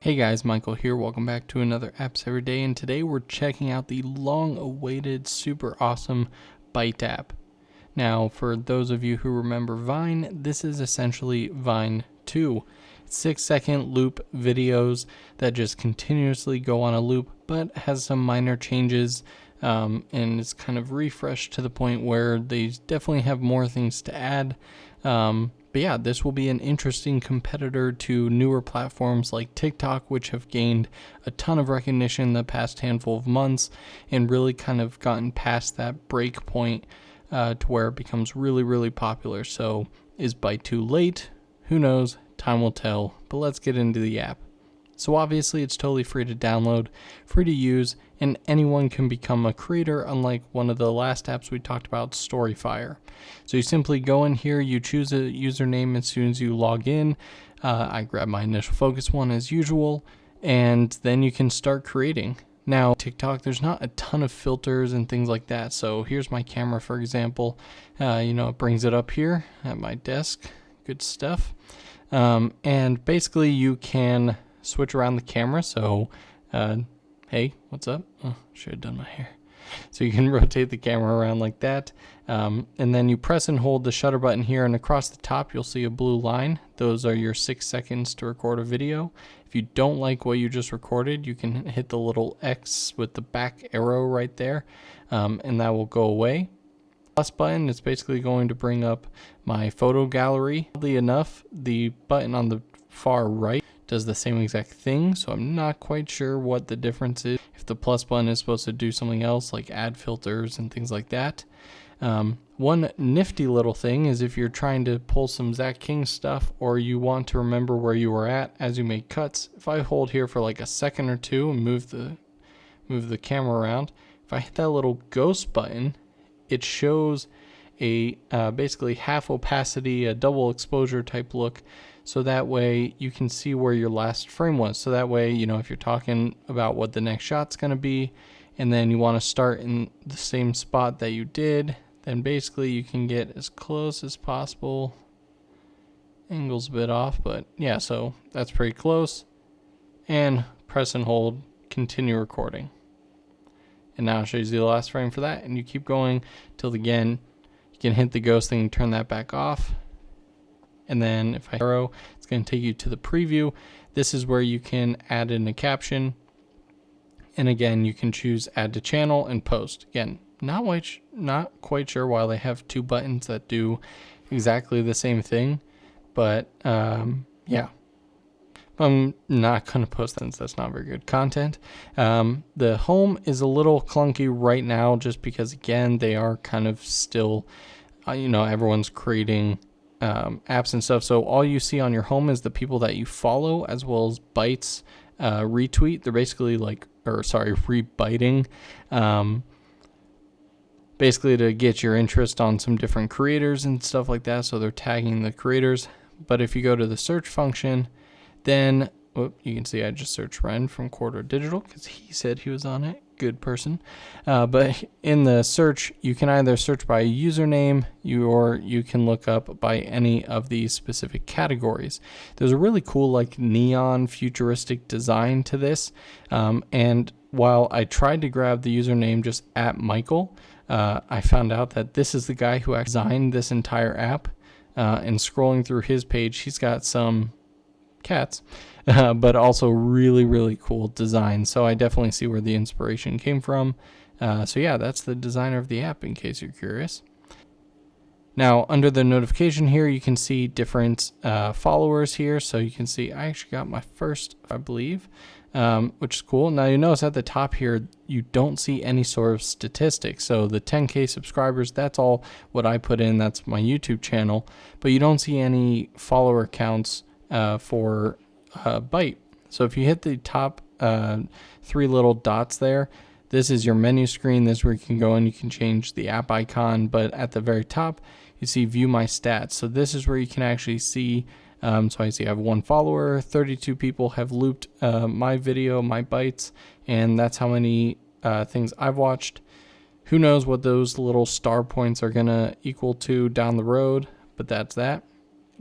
Hey guys, Michael here. Welcome back to another Apps Every Day, and today we're checking out the long-awaited, super awesome Byte App. Now, for those of you who remember Vine, this is essentially Vine 2. 6-second loop videos that just continuously go on a loop, but has some minor changes, and it's kind of refreshed to the point where they definitely have more things to add. But yeah, this will be an interesting competitor to newer platforms like TikTok, which have gained a ton of recognition in the past handful of months and really kind of gotten past that break point to where it becomes really, really popular. So is Byte too late? Who knows? Time will tell. But let's get into the app. So obviously it's totally free to download, free to use, and anyone can become a creator, unlike one of the last apps we talked about, Storyfire. So you simply go in here, you choose a username as soon as you log in. I grab my initial focus one as usual, and then you can start creating. Now, TikTok, there's not a ton of filters and things like that. So here's my camera, for example. It brings it up here at my desk. Good stuff. And basically you can switch around the camera. So, hey, what's up? Oh, should have done my hair. So you can rotate the camera around like that. And then you press and hold the shutter button here, and across the top, you'll see a blue line. Those are your 6 seconds to record a video. If you don't like what you just recorded, you can hit the little X with the back arrow right there, and that will go away. Plus button is basically going to bring up my photo gallery. Oddly enough, the button on the far right does the same exact thing, so I'm not quite sure what the difference is. If the plus button is supposed to do something else like add filters and things like that. One nifty little thing is if you're trying to pull some Zach King stuff, or you want to remember where you were at as you make cuts, if I hold here for like a second or two and move the camera around, if I hit that little ghost button, it shows a basically half opacity, a double exposure type look, so that way you can see where your last frame was. So that way, if you're talking about what the next shot's going to be, and then you want to start in the same spot that you did, then basically you can get as close as possible. Angle's a bit off, but yeah, so that's pretty close. And press and hold, continue recording. And now it shows you the last frame for that, and you keep going till again you can hit the ghost thing and turn that back off. And then if I arrow, it's going to take you to the preview. This is where you can add in a caption. And again, you can choose add to channel and post. Again, not quite sure why they have two buttons that do exactly the same thing, but yeah. I'm not going to post since that's not very good content. The home is a little clunky right now just because, again, they are kind of still, everyone's creating apps and stuff. So all you see on your home is the people that you follow, as well as Byte's retweet. They're basically rebiting, basically to get your interest on some different creators and stuff like that. So they're tagging the creators. But if you go to the search function, then you can see I just searched Ren from Quarter Digital because he said he was on it. Good person. But in the search, you can either search by username or you can look up by any of these specific categories. There's a really cool neon futuristic design to this. And while I tried to grab the username just at Michael, I found out that this is the guy who designed this entire app. And scrolling through his page, he's got some cats, but also really, really cool design. So I definitely see where the inspiration came from. So yeah, that's the designer of the app, in case you're curious. Now, under the notification here, you can see different followers here. So you can see I actually got my first, I believe, which is cool. Now you notice at the top here, you don't see any sort of statistics. So the 10K subscribers, that's all what I put in. That's my YouTube channel, but you don't see any follower counts for Byte. So if you hit the top 3 little dots there, this is your menu screen. This is where you can go and you can change the app icon, but at the very top you see view my stats. So this is where you can actually see, so I see I have 1 follower, 32 people have looped my video, my bytes, and that's how many things I've watched. Who knows what those little star points are gonna equal to down the road, but that's that.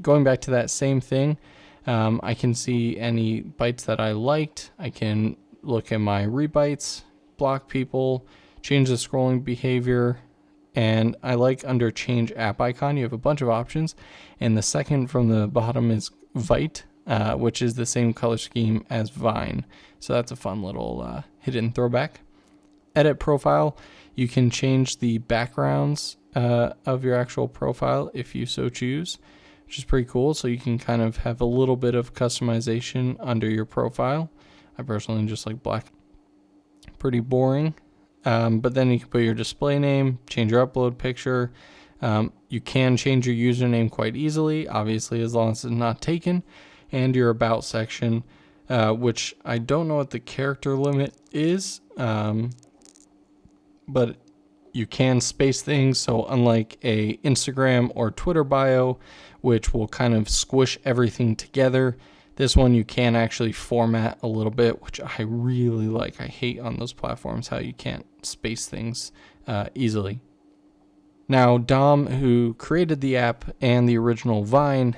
Going back to that same thing, I can see any bytes that I liked. I can look at my rebytes, block people, change the scrolling behavior, and I like under change app icon, you have a bunch of options. And the second from the bottom is Byte, which is the same color scheme as Vine. So that's a fun little hidden throwback. Edit profile, you can change the backgrounds of your actual profile if you so choose, which is pretty cool. So you can kind of have a little bit of customization under your profile. I personally just like black. Pretty boring. But then you can put your display name, change your upload picture. You can change your username quite easily, obviously, as long as it's not taken, and your about section, which I don't know what the character limit is, but you can space things. So unlike a Instagram or Twitter bio, which will kind of squish everything together, this one you can actually format a little bit, which I really like. I hate on those platforms how you can't space things easily. Now, Dom, who created the app and the original Vine,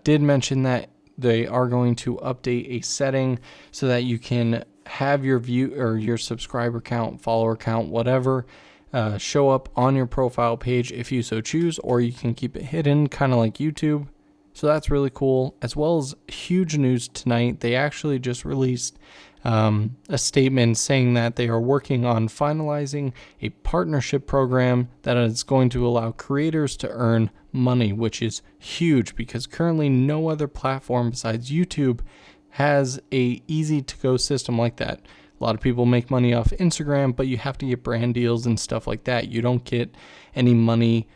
did mention that they are going to update a setting so that you can have your view or your subscriber count, follower count, whatever, show up on your profile page if you so choose, or you can keep it hidden, kind of like YouTube. So that's really cool. As well as huge news tonight, they actually just released a statement saying that they are working on finalizing a partnership program that is going to allow creators to earn money, which is huge because currently no other platform besides YouTube has a easy to go system like that. A lot of people make money off Instagram, but you have to get brand deals and stuff like that. You don't get any money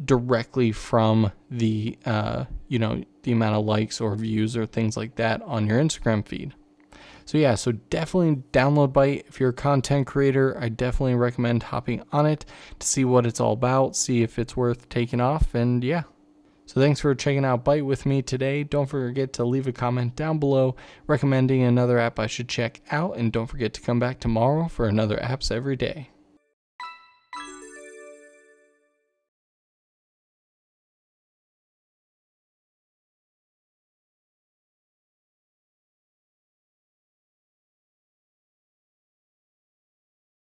directly from the the amount of likes or views or things like that on your Instagram feed. So definitely download Byte if you're a content creator. I definitely recommend hopping on it to see what it's all about, see if it's worth taking off, and yeah. So thanks for checking out Byte with me today. Don't forget to leave a comment down below recommending another app I should check out, and don't forget to come back tomorrow for another Apps Every Day.